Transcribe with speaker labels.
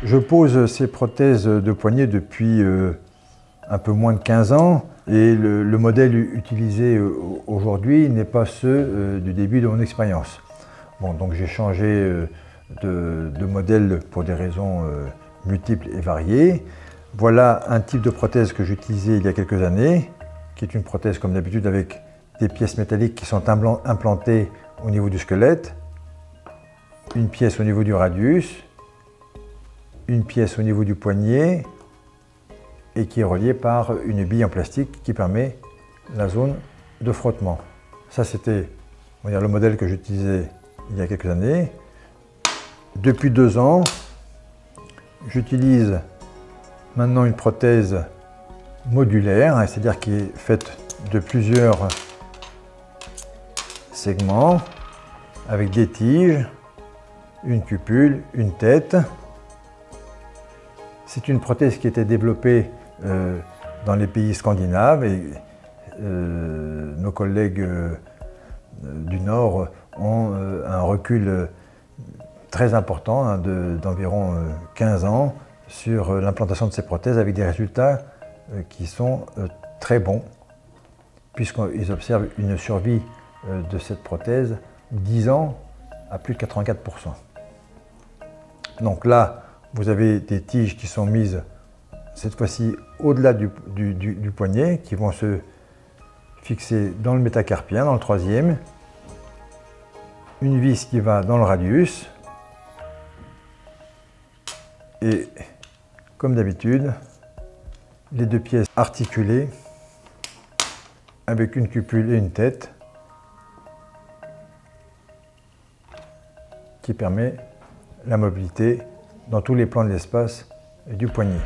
Speaker 1: Je pose ces prothèses de poignet depuis un peu moins de 15 ans et le modèle utilisé aujourd'hui n'est pas ceux du début de mon expérience. Bon, donc j'ai changé de modèle pour des raisons multiples et variées. Voilà un type de prothèse que j'utilisais il y a quelques années, qui est une prothèse comme d'habitude avec des pièces métalliques qui sont implantées au niveau du squelette, une pièce au niveau du radius, une pièce au niveau du poignet et qui est reliée par une bille en plastique qui permet la zone de frottement. Ça, c'était le modèle que j'utilisais il y a quelques années. Depuis 2 ans, j'utilise maintenant une prothèse modulaire, c'est-à-dire qui est faite de plusieurs segments avec des tiges, une cupule, une tête. C'est une prothèse qui a été développée dans les pays scandinaves et nos collègues du Nord ont un recul très important d'environ 15 ans sur l'implantation de ces prothèses avec des résultats qui sont très bons puisqu'ils observent une survie de cette prothèse 10 ans à plus de 84%. Donc là, vous avez des tiges qui sont mises cette fois-ci au-delà du poignet, qui vont se fixer dans le métacarpien, dans le troisième. Une vis qui va dans le radius. Et comme d'habitude, les 2 pièces articulées avec une cupule et une tête qui permet la mobilité dans tous les plans de l'espace du poignet.